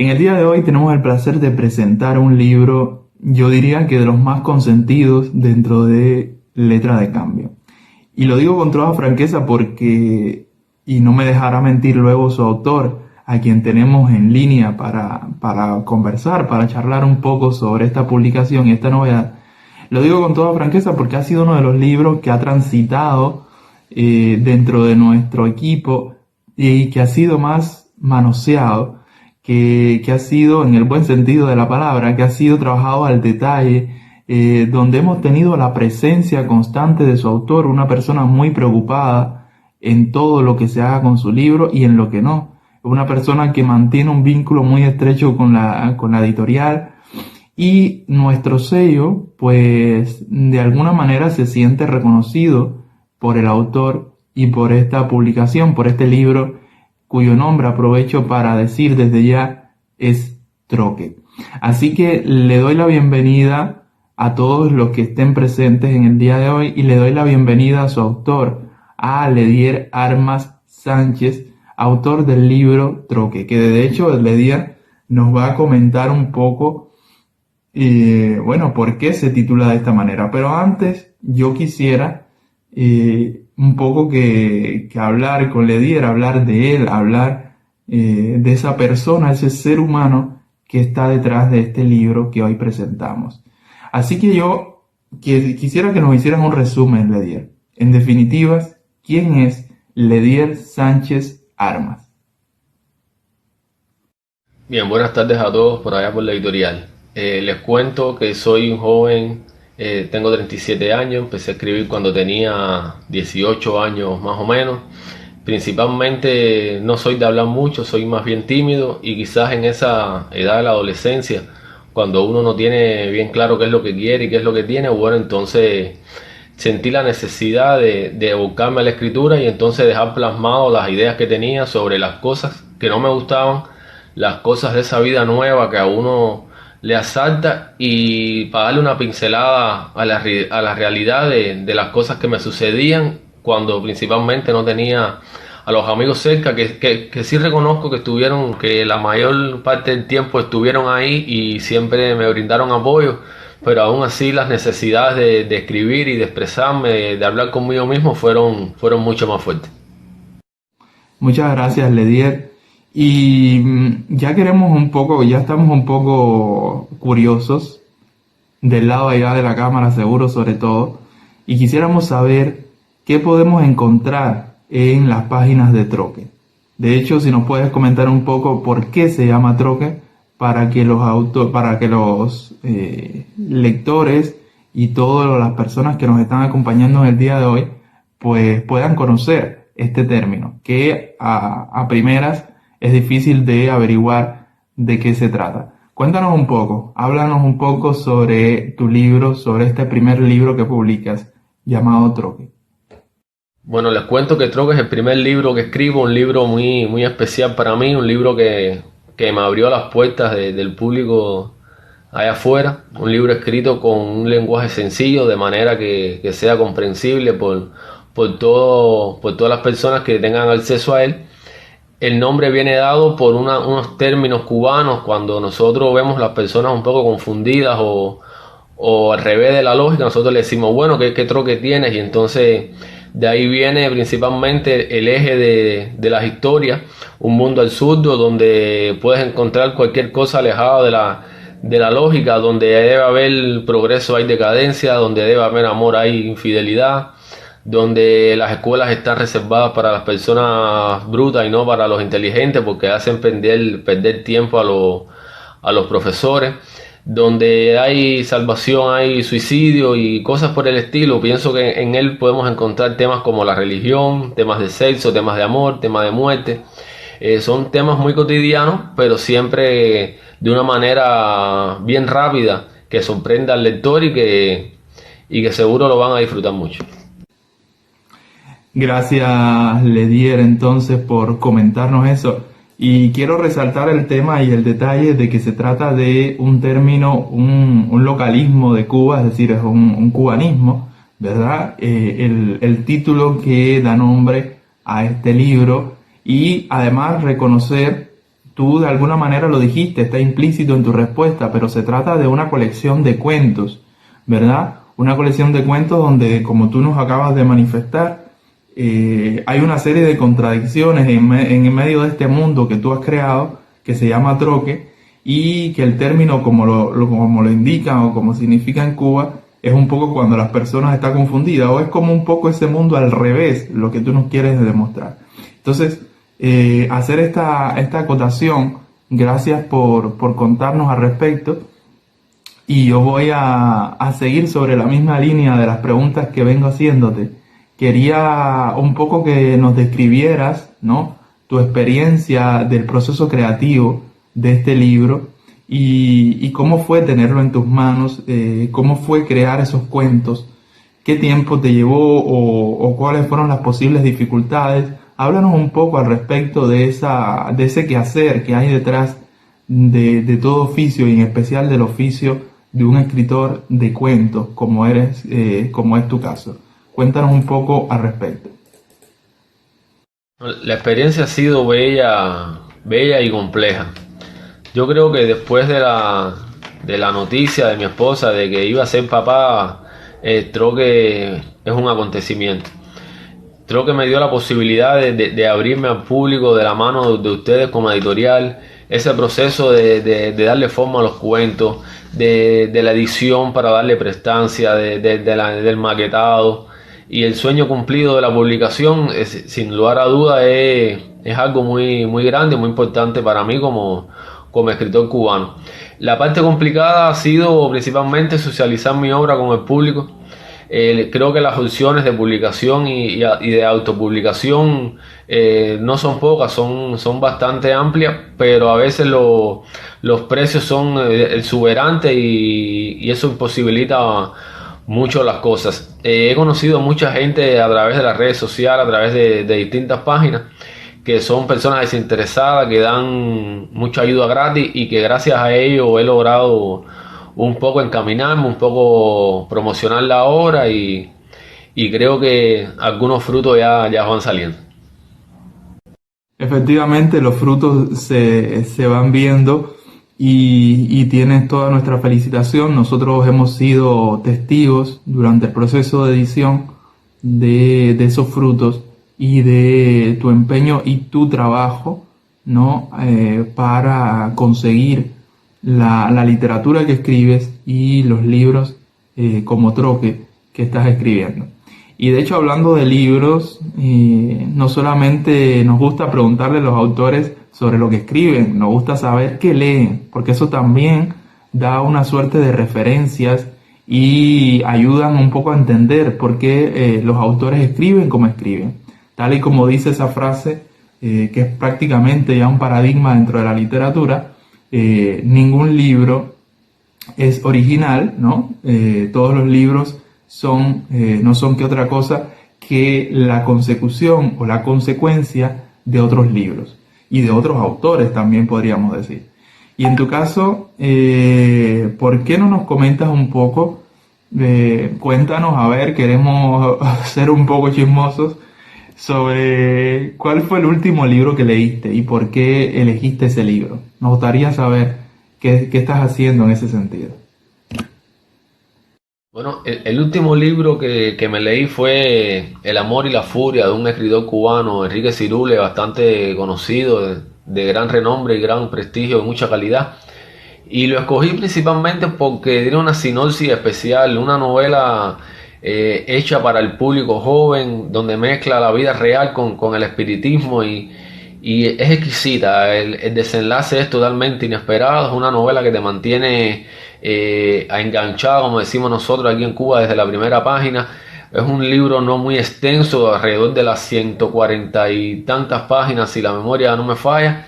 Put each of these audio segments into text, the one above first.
En el día de hoy tenemos el placer de presentar un libro, yo diría que de los más consentidos dentro de Letra de Cambio. Y lo digo con toda franqueza porque, y no me dejará mentir luego su autor, a quien tenemos en línea para conversar, para charlar un poco sobre esta publicación y esta novedad. Lo digo con toda franqueza porque ha sido uno de los libros que ha transitado dentro de nuestro equipo y que ha sido más manoseado, que ha sido, en el buen sentido de la palabra, que ha sido trabajado al detalle, donde hemos tenido la presencia constante de su autor, una persona muy preocupada en todo lo que se haga con su libro y en lo que no. Una persona que mantiene un vínculo muy estrecho con la editorial, y nuestro sello, pues de alguna manera se siente reconocido por el autor y por esta publicación, por este libro, cuyo nombre aprovecho para decir desde ya es Troque. Así que le doy la bienvenida a todos los que estén presentes en el día de hoy y le doy la bienvenida a su autor, a Ledier Armas Sánchez, autor del libro Troque, que de hecho Ledier nos va a comentar un poco bueno, ¿por qué se titula de esta manera? Pero antes yo quisiera un poco que hablar con Ledier, hablar de él, hablar de esa persona, ese ser humano que está detrás de este libro que hoy presentamos. Así que yo quisiera que nos hicieran un resumen, Ledier. En definitivas, ¿quién es Ledier Sánchez Armas? Bien, buenas tardes a todos por allá por la editorial. Les cuento que soy un joven, tengo 37 años, empecé a escribir cuando tenía 18 años más o menos. Principalmente no soy de hablar mucho, soy más bien tímido y quizás en esa edad de la adolescencia, cuando uno no tiene bien claro qué es lo que quiere y qué es lo que tiene, bueno, entonces sentí la necesidad de abocarme a la escritura y entonces dejar plasmado las ideas que tenía sobre las cosas que no me gustaban, las cosas de esa vida nueva que a uno le asalta, y para darle una pincelada a la realidad de las cosas que me sucedían cuando principalmente no tenía a los amigos cerca, que sí reconozco que estuvieron, que la mayor parte del tiempo estuvieron ahí y siempre me brindaron apoyo, pero aún así las necesidades de escribir y de expresarme, de hablar conmigo mismo fueron mucho más fuertes. Muchas gracias, Ledier. Y ya estamos un poco curiosos del lado allá de la cámara, seguro sobre todo, y quisiéramos saber qué podemos encontrar en las páginas de Troque. De hecho, si nos puedes comentar un poco por qué se llama Troque, para que los lectores y todas las personas que nos están acompañando en el día de hoy, pues puedan conocer este término, que a primeras es difícil de averiguar de qué se trata. Cuéntanos un poco, háblanos un poco sobre tu libro, sobre este primer libro que publicas, llamado Troque. Bueno, les cuento que Troque es el primer libro que escribo, un libro muy especial para mí, un libro que me abrió las puertas del público allá afuera, un libro escrito con un lenguaje sencillo, de manera que sea comprensible por todas las personas que tengan acceso a él. El nombre viene dado por unos términos cubanos. Cuando nosotros vemos las personas un poco confundidas o al revés de la lógica, nosotros le decimos, bueno, ¿qué troque tienes? Y entonces de ahí viene principalmente el eje de las historias, un mundo absurdo donde puedes encontrar cualquier cosa alejada de la lógica, donde debe haber progreso hay decadencia, donde debe haber amor hay infidelidad, donde las escuelas están reservadas para las personas brutas y no para los inteligentes, porque hacen perder tiempo a los profesores, donde hay salvación, hay suicidio y cosas por el estilo. Pienso que en él podemos encontrar temas como la religión, temas de sexo, temas de amor, temas de muerte. Son temas muy cotidianos, pero siempre de una manera bien rápida, que sorprenda al lector y que seguro lo van a disfrutar mucho. Gracias, Ledier, entonces, por comentarnos eso. Y quiero resaltar el tema y el detalle de que se trata de un término, un localismo de Cuba, es decir, es un cubanismo, ¿verdad? El título que da nombre a este libro, y además reconocer tú de alguna manera lo dijiste, está implícito en tu respuesta, pero se trata de una colección de cuentos, ¿verdad? Una colección de cuentos donde, como tú nos acabas de manifestar, hay una serie de contradicciones en medio de este mundo que tú has creado, que se llama troque, y que el término, como lo indican o como significa en Cuba, es un poco cuando las personas están confundidas, o es como un poco ese mundo al revés, lo que tú nos quieres demostrar. Entonces, hacer esta acotación, gracias por contarnos al respecto, y yo voy a seguir sobre la misma línea de las preguntas que vengo haciéndote. Quería un poco que nos describieras, ¿no?, tu experiencia del proceso creativo de este libro y cómo fue tenerlo en tus manos, cómo fue crear esos cuentos, qué tiempo te llevó o cuáles fueron las posibles dificultades. Háblanos un poco al respecto de ese quehacer que hay detrás de todo oficio y en especial del oficio de un escritor de cuentos como es tu caso. Cuéntanos un poco al respecto. La experiencia ha sido bella, bella y compleja. Yo creo que después de la noticia de mi esposa de que iba a ser papá, Troque es un acontecimiento. Troque me dio la posibilidad de abrirme al público de la mano de ustedes como editorial, ese proceso de darle forma a los cuentos, de la edición para darle prestancia, del maquetado y el sueño cumplido de la publicación, sin lugar a duda es algo muy, muy grande, muy importante para mí como escritor cubano. La parte complicada ha sido principalmente socializar mi obra con el público. Creo que las opciones de publicación y de autopublicación no son pocas, son bastante amplias, pero a veces los precios son exuberantes y eso imposibilita mucho las cosas. He conocido mucha gente a través de las redes sociales, a través de distintas páginas, que son personas desinteresadas, que dan mucha ayuda gratis y que gracias a ello he logrado un poco encaminarme, un poco promocionar la obra y creo que algunos frutos ya van saliendo. Efectivamente, los frutos se van viendo y tienes toda nuestra felicitación. Nosotros hemos sido testigos durante el proceso de edición de esos frutos y de tu empeño y tu trabajo, ¿no?, para conseguir la literatura que escribes y los libros como Troque que estás escribiendo. Y de hecho, hablando de libros, no solamente nos gusta preguntarle a los autores sobre lo que escriben, nos gusta saber qué leen, porque eso también da una suerte de referencias y ayudan un poco a entender por qué los autores escriben como escriben. Tal y como dice esa frase, que es prácticamente ya un paradigma dentro de la literatura, ningún libro es original, ¿no? Todos los libros no son que otra cosa que la consecución o la consecuencia de otros libros y de otros autores también podríamos decir. Y en tu caso, ¿por qué no nos comentas un poco? Cuéntanos, a ver, queremos ser un poco chismosos sobre cuál fue el último libro que leíste y por qué elegiste ese libro. Nos gustaría saber qué estás haciendo en ese sentido. Bueno, el último libro que me leí fue El amor y la furia, de un escritor cubano, Enrique Cirule, bastante conocido, de gran renombre y gran prestigio, de mucha calidad. Y lo escogí principalmente porque tiene una sinopsis especial, una novela hecha para el público joven, donde mezcla la vida real con el espiritismo y es exquisita. El desenlace es totalmente inesperado, es una novela que te mantiene enganchado, como decimos nosotros aquí en Cuba, desde la primera página. Es un libro no muy extenso, alrededor de las 140 y tantas páginas, si la memoria no me falla,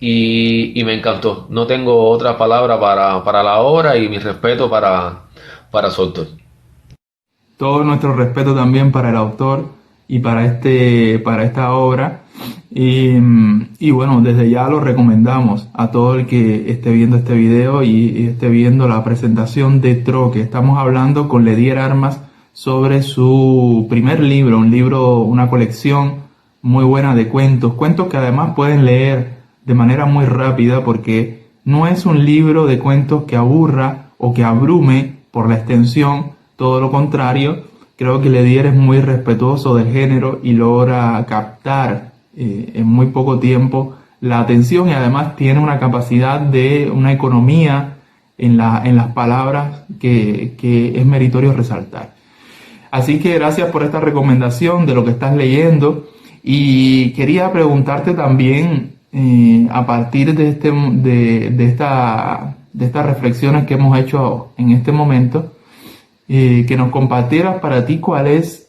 y me encantó. No tengo otra palabra para la obra y mi respeto para su autor. Todo nuestro respeto también para el autor y para esta obra. Y bueno, desde ya lo recomendamos a todo el que esté viendo este video y esté viendo la presentación de Troque. Estamos hablando con Ledier Armas sobre su primer libro, una colección muy buena de cuentos que además pueden leer de manera muy rápida, porque no es un libro de cuentos que aburra o que abrume por la extensión, todo lo contrario. Creo que Ledier es muy respetuoso del género y logra captar en muy poco tiempo la atención, y además tiene una capacidad de una economía en las palabras que es meritorio resaltar. Así que gracias por esta recomendación de lo que estás leyendo, y quería preguntarte también a partir de estas reflexiones que hemos hecho en este momento, que nos compartieras para ti cuál es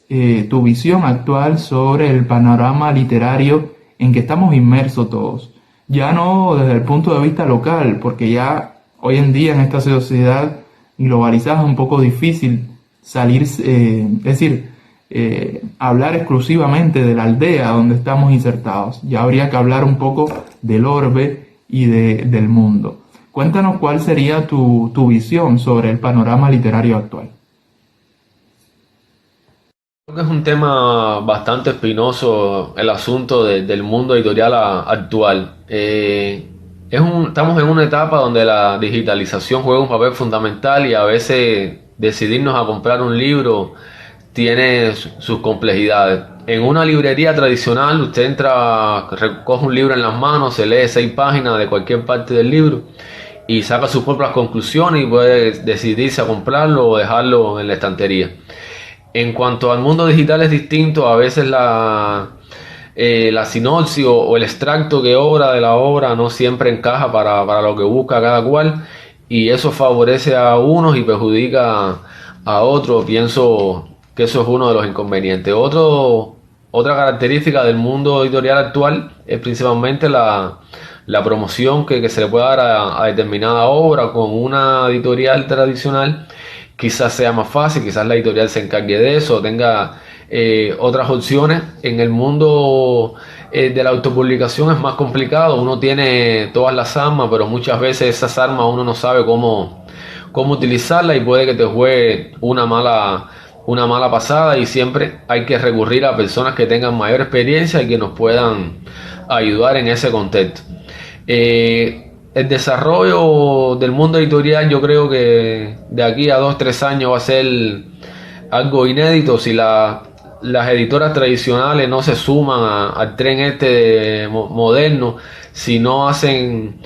tu visión actual sobre el panorama literario en que estamos inmersos todos. Ya no desde el punto de vista local, porque ya hoy en día en esta sociedad globalizada es un poco difícil salir, es decir, hablar exclusivamente de la aldea donde estamos insertados. Ya habría que hablar un poco del orbe y del mundo. Cuéntanos cuál sería tu visión sobre el panorama literario actual. Creo que es un tema bastante espinoso el asunto del mundo editorial actual. Estamos en una etapa donde la digitalización juega un papel fundamental, y a veces decidirnos a comprar un libro tiene sus complejidades. En una librería tradicional usted entra, recoge un libro en las manos, se lee 6 páginas de cualquier parte del libro y saca sus propias conclusiones y puede decidirse a comprarlo o dejarlo en la estantería. En cuanto al mundo digital es distinto. A veces la sinopsis o el extracto que obra de la obra no siempre encaja para lo que busca cada cual, y eso favorece a unos y perjudica a otros. Pienso que eso es uno de los inconvenientes. Otra característica del mundo editorial actual es principalmente la promoción que se le puede dar a determinada obra. Con una editorial tradicional quizás sea más fácil, quizás la editorial se encargue de eso, tenga otras opciones. En el mundo de la autopublicación es más complicado. Uno tiene todas las armas, pero muchas veces esas armas uno no sabe cómo utilizarlas, y puede que te juegue una mala pasada, y siempre hay que recurrir a personas que tengan mayor experiencia y que nos puedan ayudar en ese contexto. El desarrollo del mundo editorial, yo creo que de aquí a 2-3 años va a ser algo inédito si las editoras tradicionales no se suman al tren moderno, si no hacen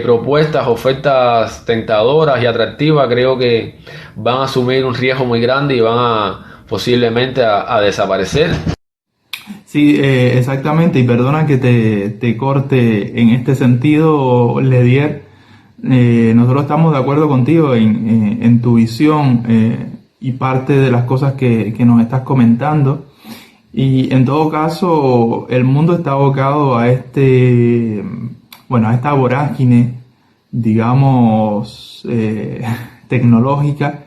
propuestas, ofertas tentadoras y atractivas. Creo que van a asumir un riesgo muy grande y van posiblemente a desaparecer. Sí, exactamente, y perdona que te corte en este sentido, Ledier. Nosotros estamos de acuerdo contigo en tu visión y parte de las cosas que nos estás comentando. Y en todo caso, el mundo está abocado a esta vorágine, digamos, tecnológica,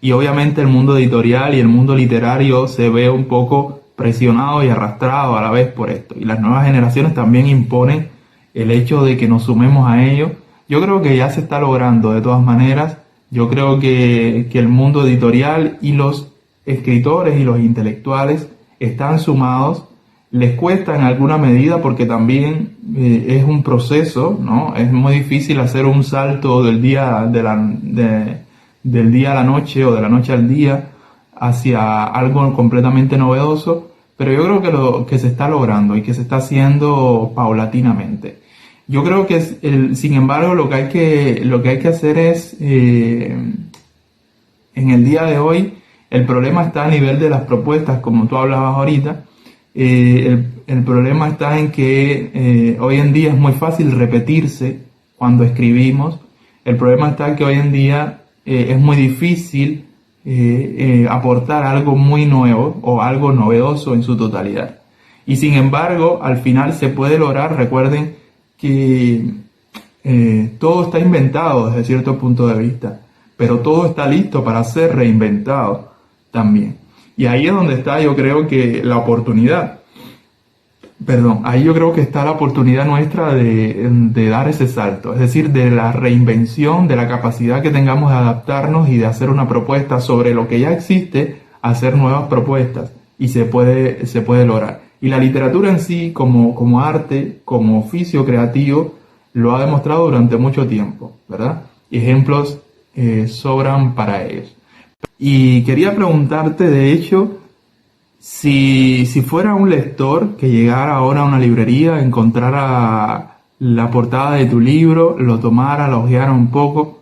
y obviamente el mundo editorial y el mundo literario se ve un poco presionado y arrastrado a la vez por esto, y las nuevas generaciones también imponen el hecho de que nos sumemos a ello. Yo creo que ya se está logrando de todas maneras. Yo creo que el mundo editorial y los escritores y los intelectuales están sumados. Les cuesta en alguna medida porque también es un proceso, ¿no? Es muy difícil hacer un salto del día a la noche, o de la noche al día, hacia algo completamente novedoso, pero yo creo que se está logrando y que se está haciendo paulatinamente. Yo creo que sin embargo lo que hay que hacer es en el día de hoy el problema está a nivel de las propuestas, como tú hablabas ahorita. El problema está en que hoy en día es muy fácil repetirse cuando escribimos. El problema está en que hoy en día es muy difícil aportar algo muy nuevo o algo novedoso en su totalidad. Y sin embargo, al final se puede lograr. Recuerden que todo está inventado desde cierto punto de vista, pero todo está listo para ser reinventado también. Y ahí es donde está, yo creo que la oportunidad. Ahí yo creo que está la oportunidad nuestra de dar ese salto, es decir, de la reinvención, de la capacidad que tengamos de adaptarnos y de hacer una propuesta sobre lo que ya existe, hacer nuevas propuestas, y se puede lograr. Y la literatura en sí, como arte, como oficio creativo, lo ha demostrado durante mucho tiempo, ¿verdad? Y ejemplos sobran para ellos. Y quería preguntarte, de hecho, si fuera un lector que llegara ahora a una librería, encontrara la portada de tu libro, lo tomara, lo hojeara un poco,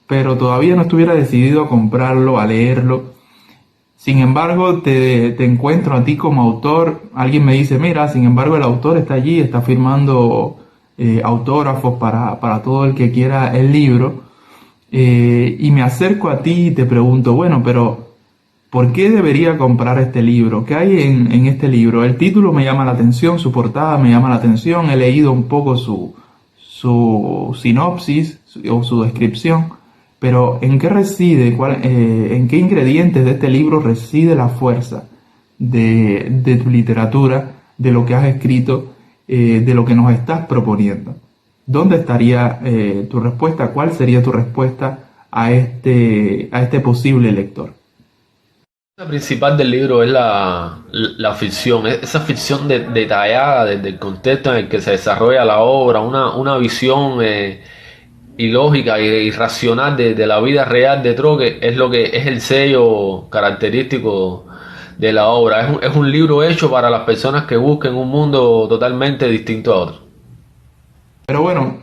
pero todavía no estuviera decidido a comprarlo, a leerlo. Sin embargo, te encuentro a ti como autor. Alguien me dice, mira, sin embargo, el autor está allí, está firmando autógrafos para todo el que quiera el libro. Y me acerco a ti y te pregunto, bueno, pero ¿por qué debería comprar este libro? ¿Qué hay en este libro? El título me llama la atención, su portada me llama la atención, he leído un poco su sinopsis o su descripción, pero ¿en qué reside, en qué ingredientes de este libro reside la fuerza de tu literatura, de lo que has escrito, de lo que nos estás proponiendo? ¿Dónde estaría tu respuesta? ¿Cuál sería tu respuesta a este posible lector? La principal del libro es la ficción, esa ficción detallada desde el contexto en el que se desarrolla la obra, una visión ilógica e irracional de la vida real de Troque, es lo que es el sello característico de la obra. Es un libro hecho para las personas que busquen un mundo totalmente distinto a otro. Pero bueno,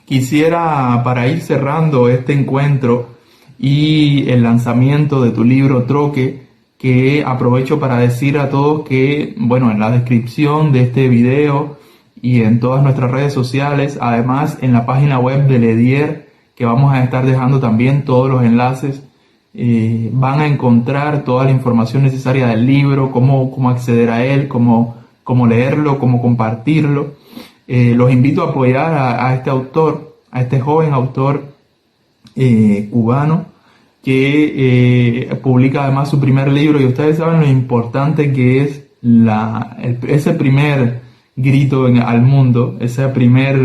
quisiera para ir cerrando este encuentro y el lanzamiento de tu libro Troque, que aprovecho para decir a todos que, bueno, en la descripción de este video y en todas nuestras redes sociales, además en la página web de Ledier, que vamos a estar dejando también todos los enlaces, van a encontrar toda la información necesaria del libro, cómo acceder a él, cómo leerlo, cómo compartirlo. Los invito a apoyar a este autor, a este joven autor cubano que publica además su primer libro, y ustedes saben lo importante que es ese primer grito al mundo, ese primer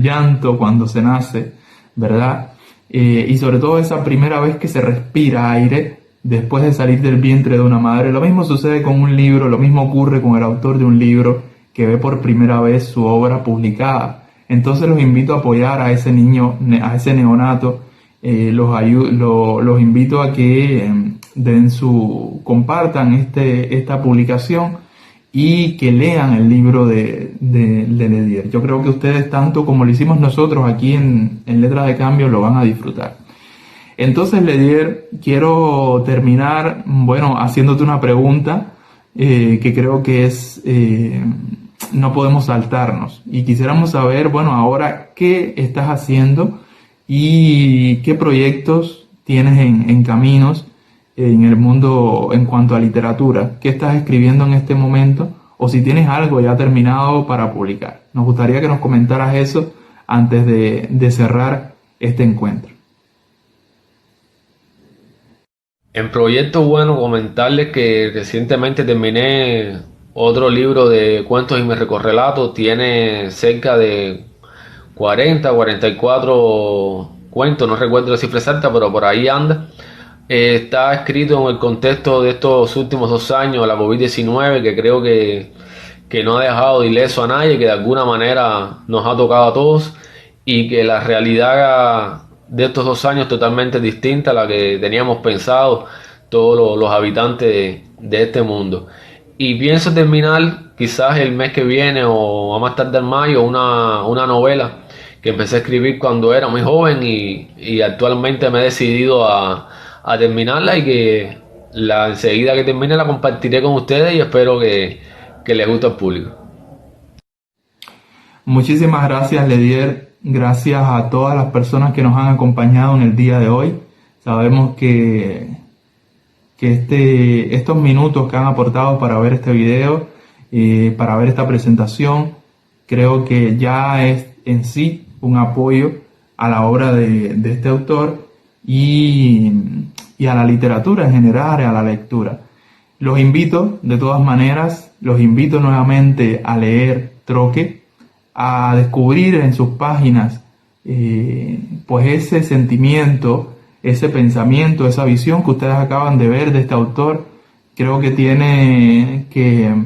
llanto cuando se nace, ¿verdad? Y sobre todo esa primera vez que se respira aire después de salir del vientre de una madre. Lo mismo sucede con un libro, lo mismo ocurre con el autor de un libro que ve por primera vez su obra publicada. Entonces los invito a apoyar a ese niño, a ese neonato. Los invito a que compartan esta publicación y que lean el libro de Ledier. Yo creo que ustedes, tanto como lo hicimos nosotros aquí en Letras de Cambio, lo van a disfrutar. Entonces, Ledier, quiero terminar, bueno, haciéndote una pregunta que creo que es, no podemos saltarnos. Y quisiéramos saber, bueno, ahora, ¿qué estás haciendo y qué proyectos tienes en caminos en el mundo en cuanto a literatura? ¿Qué estás escribiendo en este momento? O si tienes algo ya terminado para publicar. Nos gustaría que nos comentaras eso antes de cerrar este encuentro. En proyectos, bueno, comentarles que recientemente terminé otro libro de cuentos y me recorrelatos. Tiene cerca de 44 cuentos, no recuerdo la cifra exacta, pero por ahí anda. Está escrito en el contexto de estos últimos 2 años, la COVID-19, que creo que no ha dejado de ileso a nadie, que de alguna manera nos ha tocado a todos, y que la realidad de estos 2 años totalmente distinta a la que teníamos pensado todos los habitantes de este mundo. Y pienso terminar quizás el mes que viene o a más tardar mayo una novela que empecé a escribir cuando era muy joven y actualmente me he decidido a terminarla, y que enseguida que termine la compartiré con ustedes y espero que les guste al público. Muchísimas gracias, Ledier. Gracias a todas las personas que nos han acompañado en el día de hoy. Sabemos que estos minutos que han aportado para ver este video, para ver esta presentación, creo que ya es en sí un apoyo a la obra de este autor y a la literatura en general, a la lectura. Los invito, de todas maneras, los invito nuevamente a leer Troque, a descubrir en sus páginas pues ese sentimiento, ese pensamiento, esa visión que ustedes acaban de ver de este autor. Creo que tiene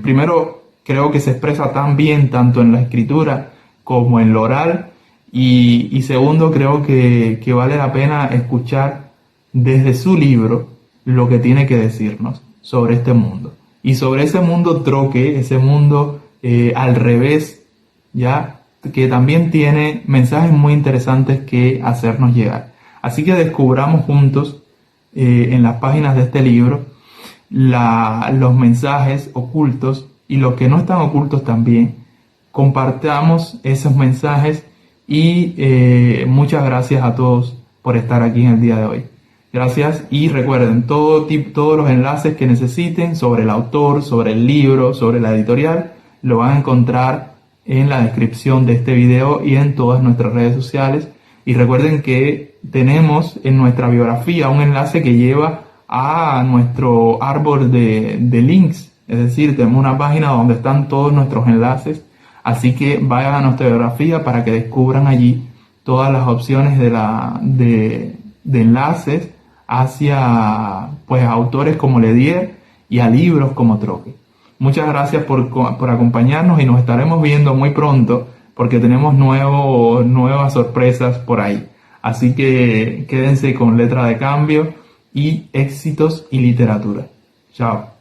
primero creo que se expresa tan bien tanto en la escritura como en lo oral. Y segundo, creo que vale la pena escuchar desde su libro lo que tiene que decirnos sobre este mundo. Y sobre ese mundo troque, ese mundo al revés, ya, que también tiene mensajes muy interesantes que hacernos llegar. Así que descubramos juntos en las páginas de este libro los mensajes ocultos y los que no están ocultos también. Compartamos esos mensajes y muchas gracias a todos por estar aquí en el día de hoy. Gracias, y recuerden, todos los enlaces que necesiten sobre el autor, sobre el libro, sobre la editorial, lo van a encontrar en la descripción de este video y en todas nuestras redes sociales. Y recuerden que tenemos en nuestra biografía un enlace que lleva a nuestro árbol de links, es decir, tenemos una página donde están todos nuestros enlaces, así que vayan a nuestra biografía para que descubran allí todas las opciones de enlaces hacia pues autores como Ledier y a libros como Troque. Muchas gracias por acompañarnos y nos estaremos viendo muy pronto porque tenemos nuevas sorpresas por ahí. Así que quédense con Letra de Cambio y Éxitos y Literatura. Chao.